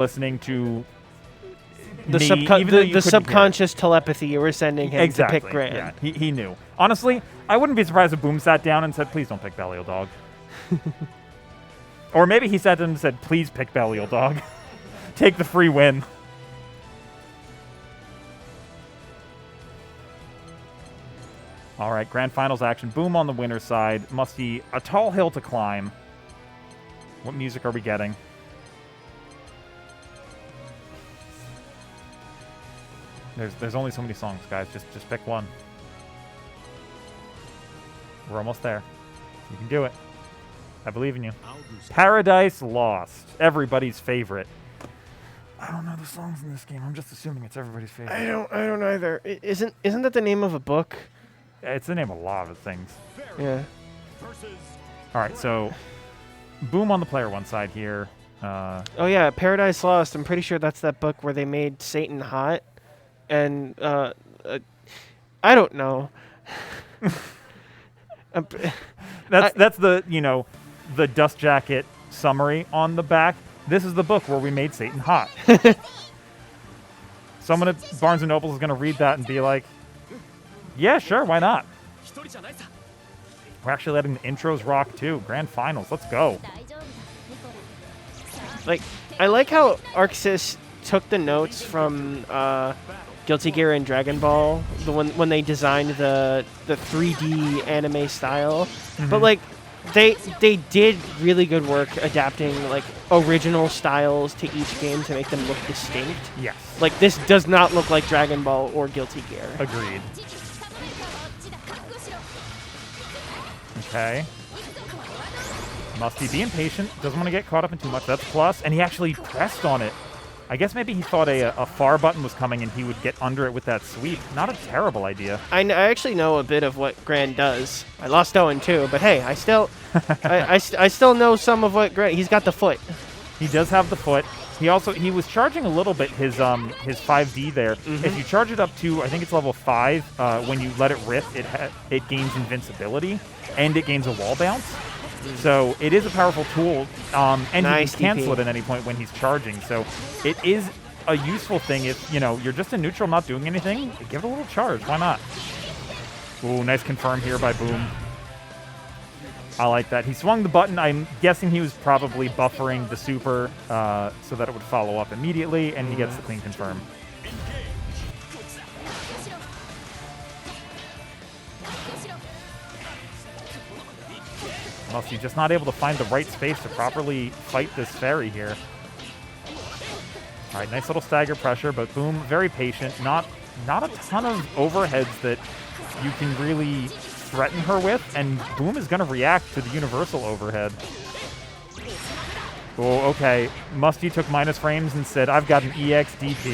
listening to the subconscious telepathy you were sending him to pick Gran. Yeah, he knew. Honestly, I wouldn't be surprised if Boom sat down and said, please don't pick Belial Dog. Or maybe he sat down and said, please pick Belial Dog. Take the free win. All right, Grand Finals action. Boom on the winner's side. Musty, a tall hill to climb. What music are we getting? There's only so many songs, guys. Just pick one. We're almost there. You can do it. I believe in you. Paradise Lost. Everybody's favorite. I don't know the songs in this game. I'm just assuming it's everybody's favorite. I don't either. Isn't that the name of a book? It's the name of a lot of things. Yeah. All right, so Boom on the player one side here. Oh yeah, Paradise Lost. I'm pretty sure that's that book where they made Satan hot. And I don't know. That's the the dust jacket summary on the back. This is the book where we made Satan hot. Someone at Barnes & Noble is going to read that and be like, yeah, sure, why not? We're actually letting the intros rock too. Grand Finals, let's go. Like, I like how ArcSys took the notes from Guilty Gear and Dragon Ball, when they designed the 3D anime style. But like they did really good work adapting like original styles to each game to make them look distinct. Yes. Like this does not look like Dragon Ball or Guilty Gear. Agreed. Okay. Musty being patient, doesn't want to get caught up in too much. That's plus, and he actually pressed on it. I guess maybe he thought a far button was coming and he would get under it with that sweep. Not a terrible idea. I actually know a bit of what Gran does. I lost 0-2, but hey, I still I still know some of what Gran. He's got the foot. He does have the foot. He was charging a little bit his 5D there. If you charge it up to, I think it's level 5, when you let it rip, it gains invincibility and it gains a wall bounce. So it is a powerful tool, and nice you can cancel it at any point when he's charging. So it is a useful thing if you're just in neutral, not doing anything. Give it a little charge. Why not? Ooh, nice confirm here by Boom. I like that. He swung the button. I'm guessing he was probably buffering the super so that it would follow up immediately, and he gets the clean confirm. Musty just not able to find the right space to properly fight this fairy here. All right, nice little stagger pressure, but Boom, very patient. Not a ton of overheads that you can really threaten her with, and Boom is going to react to the universal overhead. Oh, okay. Musty took minus frames and said, I've got an EXDP.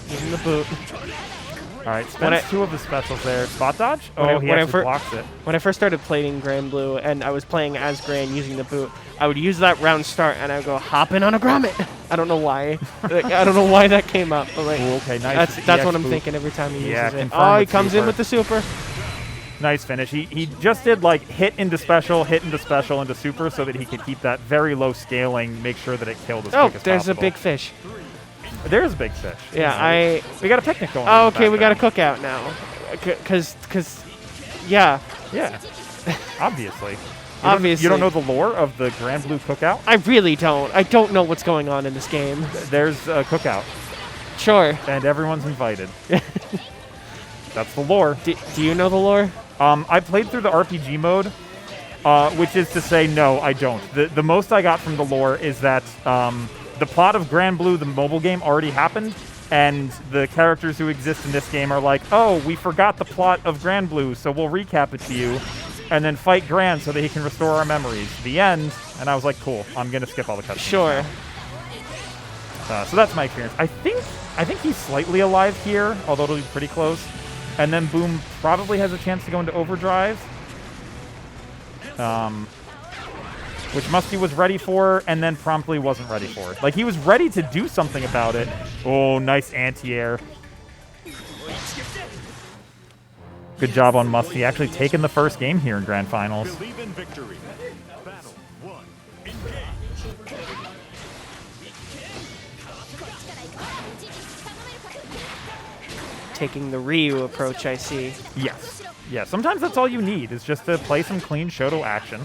Give him the boot. All right, spends 2 of the specials there. Spot dodge? Oh, he actually blocks it. When I first started playing Granblue and I was playing as Gran using the boot, I would use that round start and I would go hopping on a grommet. I don't know why. I don't know why that came up. But like, ooh, okay, nice. That's what I'm thinking every time he uses it. Oh, he comes in with the super. Nice finish. He just did like hit into special into super so that he could keep that very low scaling, make sure that it killed as quick as possible. There's a big fish. There's a big fish. Yeah, we got a picnic going. Oh, okay, we got a cookout now. Cause, yeah. Yeah. Obviously. Obviously. You don't know the lore of the Granblue cookout? I really don't. I don't know what's going on in this game. There's a cookout. Sure. And everyone's invited. That's the lore. Do you know the lore? I played through the RPG mode, which is to say, no, I don't. The most I got from the lore is that the plot of Granblue, the mobile game, already happened, and the characters who exist in this game are like, oh, we forgot the plot of Granblue, so we'll recap it to you, and then fight Gran so that he can restore our memories. The end. And I was like, cool, I'm going to skip all the cutscenes. Sure. So that's my experience. I think he's slightly alive here, although it'll be pretty close. And then Boom probably has a chance to go into overdrive. Which Musty was ready for, and then promptly wasn't ready for. Like, he was ready to do something about it. Oh, nice anti-air. Good job on Musty, actually taking the first game here in Grand Finals. taking the Ryu approach, I see. Yes. Yeah, sometimes that's all you need, is just to play some clean Shoto action.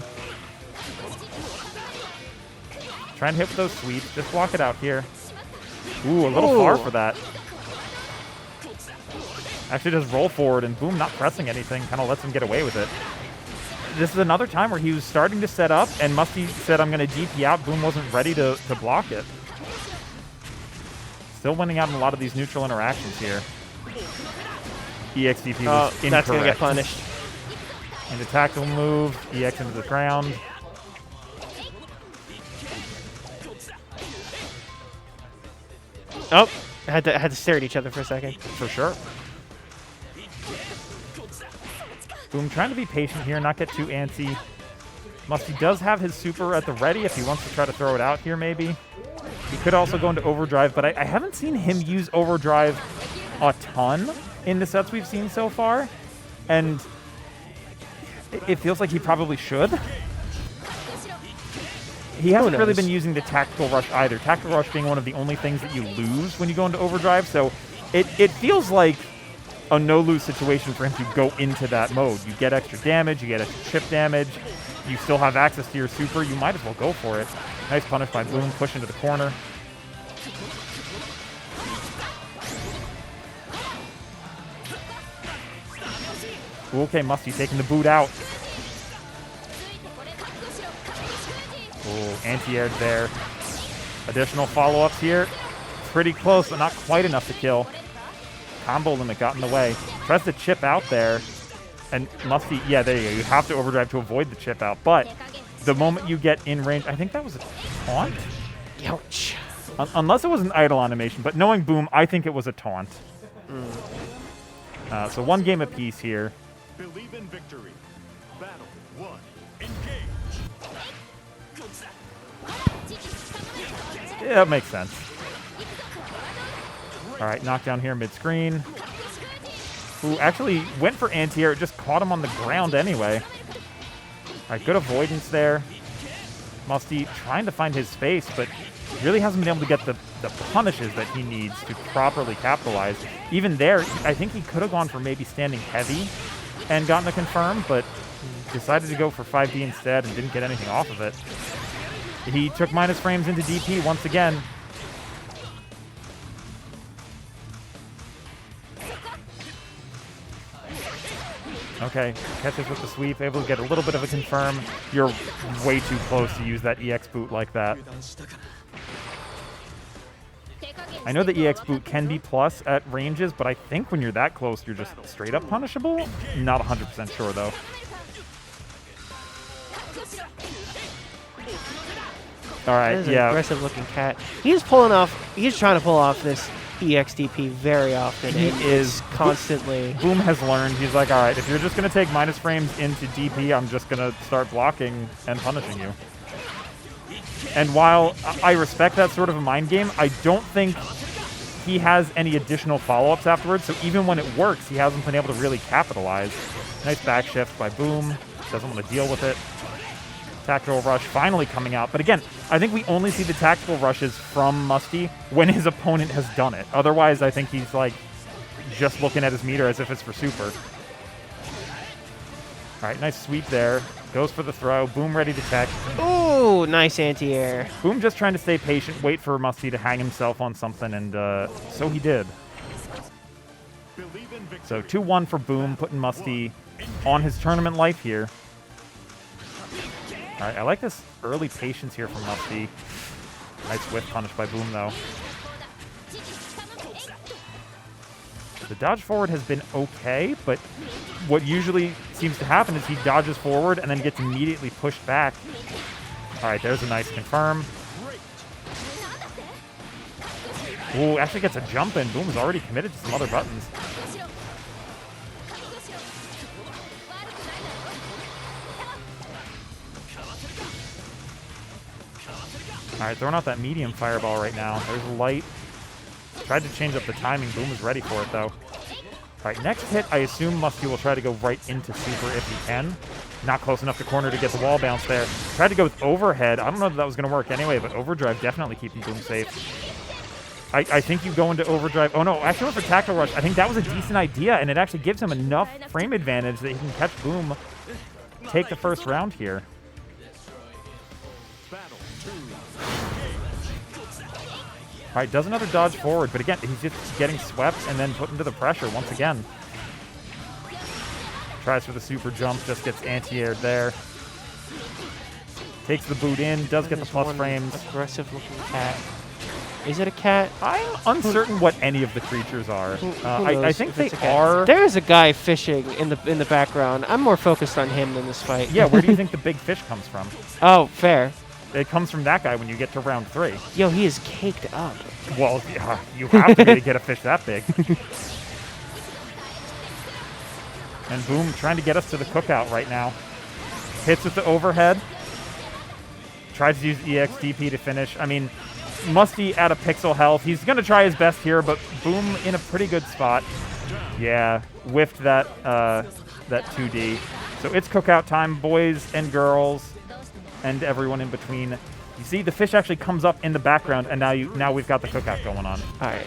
Try and hit with those sweeps. Just block it out here. Ooh, a little far for that. Actually just roll forward, and Boom not pressing anything, kind of lets him get away with it. This is another time where he was starting to set up, and Musty said, I'm going to DP out. Boom wasn't ready to block it. Still winning out in a lot of these neutral interactions here. EX DP was incorrect. That's going to get punished. Into tactical move, EX into the ground. Oh, had to stare at each other for a second. For sure. Boom trying to be patient here, not get too antsy. Musty does have his super at the ready if he wants to try to throw it out here, maybe. He could also go into overdrive, but I haven't seen him use overdrive a ton in the sets we've seen so far. And it feels like he probably should. He hasn't really been using the tactical rush either. Tactical rush being one of the only things that you lose when you go into overdrive. So it feels like a no-lose situation for him to go into that mode. You get extra damage, you get extra chip damage, you still have access to your super, you might as well go for it. Nice punish by Boom, push into the corner. Ooh, okay, Musty taking the boot out. Ooh, anti-aired there. Additional follow-ups here. Pretty close, but not quite enough to kill. Combo limit got in the way. Tries to chip out there. And Musty, yeah, there you go. You have to overdrive to avoid the chip out. But the moment you get in range, I think that was a taunt? Ouch. Unless it was an idle animation. But knowing Boom, I think it was a taunt. So one game apiece here. Believe in victory. Battle 1. Engage. Yeah, that makes sense. All right, knockdown here mid-screen. Who actually went for anti-air. It just caught him on the ground anyway. All right, good avoidance there. Musty trying to find his space, but really hasn't been able to get the punishes that he needs to properly capitalize. Even there, I think he could have gone for maybe standing heavy and gotten a confirm, but decided to go for 5D instead and didn't get anything off of it. He took minus frames into DP once again. Okay, catches with the sweep, able to get a little bit of a confirm. You're way too close to use that EX boot like that. I know the EX boot can be plus at ranges, but I think when you're that close, you're just straight up punishable. Not 100% sure, though. All right, yeah. Aggressive looking cat. He's trying to pull off this EXDP very often. He is constantly. Boom has learned. He's like, all right, if you're just going to take minus frames into DP, I'm just going to start blocking and punishing you. And while I respect that sort of a mind game, I don't think he has any additional follow-ups afterwards. So even when it works, he hasn't been able to really capitalize. Nice back shift by Boom. Doesn't want to deal with it. Tactical rush finally coming out. But again, I think we only see the tactical rushes from Musty when his opponent has done it. Otherwise, I think he's like just looking at his meter as if it's for super. All right, nice sweep there. Goes for the throw. Boom ready to tech. Ooh, nice anti-air. Boom just trying to stay patient, wait for Musty to hang himself on something, and so he did. So 2-1 for Boom, putting Musty on his tournament life here. All right, I like this early patience here from Musty. Nice whiff punish by Boom, though. The dodge forward has been okay, but what usually seems to happen is he dodges forward and then gets immediately pushed back. All right, there's a nice confirm. Ooh, actually gets a jump in. Boom is already committed to some other buttons. All right, throwing out that medium fireball right now. There's light. Tried to change up the timing. Boom is ready for it, though. All right, next hit, I assume Musty will try to go right into super if he can. Not close enough to corner to get the wall bounce there. Tried to go with overhead. I don't know if that was going to work anyway, but overdrive definitely keeping Boom safe. I think you go into overdrive. Oh, no, actually went for Tactical Rush. I think that was a decent idea, and it actually gives him enough frame advantage that he can catch Boom, take the first round here. All right, does another dodge forward, but again, he's just getting swept and then put into the pressure once again. Tries for the super jump, just gets anti-aired there. Takes the boot in, does get the plus frames. Aggressive looking cat. Is it a cat? I'm uncertain what any of the creatures are. I think they are. There is a guy fishing in the background. I'm more focused on him than this fight. Yeah, where do you think the big fish comes from? Oh, fair. It comes from that guy when you get to round 3. Yo, he is caked up. Well, yeah, you have to be to get a fish that big. And Boom trying to get us to the cookout right now. Hits with the overhead. Tries to use EXDP to finish. I mean, Musty at a pixel health. He's going to try his best here, but Boom in a pretty good spot. Yeah, whiffed that that 2D. So it's cookout time, boys and girls, and everyone in between. You see, the fish actually comes up in the background, and now we've got the cookout going on. All right.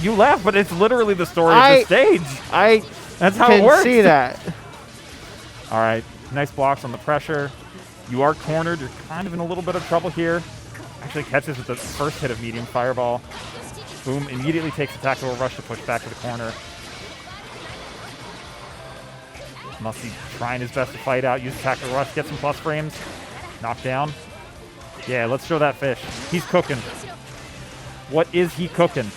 You laugh, but it's literally the story of the stage. That's how it works. See that. All right, nice blocks on the pressure. You are cornered. You're kind of in a little bit of trouble here. Actually catches with the first hit of medium fireball. Boom immediately takes a tactical rush to push back to the corner. Musty trying his best to fight out. Use tactical rush, get some plus frames. Knock down. Yeah, let's show that fish. He's cooking. What is he cooking?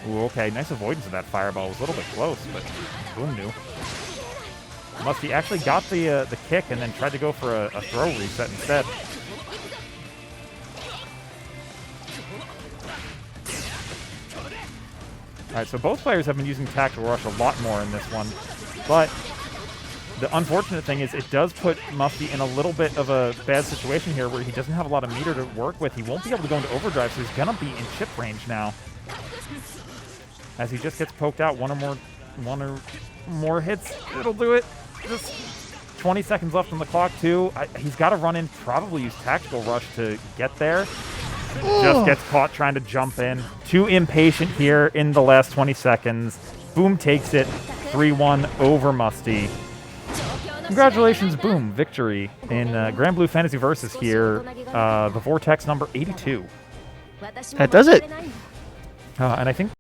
Ooh, okay, nice avoidance of that fireball. It was a little bit close, but Boom knew. Musty actually got the kick and then tried to go for a throw reset instead. All right, so both players have been using Tactical Rush a lot more in this one, but the unfortunate thing is it does put Musty in a little bit of a bad situation here where he doesn't have a lot of meter to work with. He won't be able to go into overdrive, so he's going to be in chip range now. As he just gets poked out, one or more hits, it'll do it. Just 20 seconds left on the clock, too. He's got to run in, probably use Tactical Rush to get there. Just gets caught trying to jump in. Too impatient here in the last 20 seconds. Boom takes it 3-1 over Musty. Congratulations, Boom. Victory in Granblue Fantasy Versus here. The Vortex number 82. That does it. And I think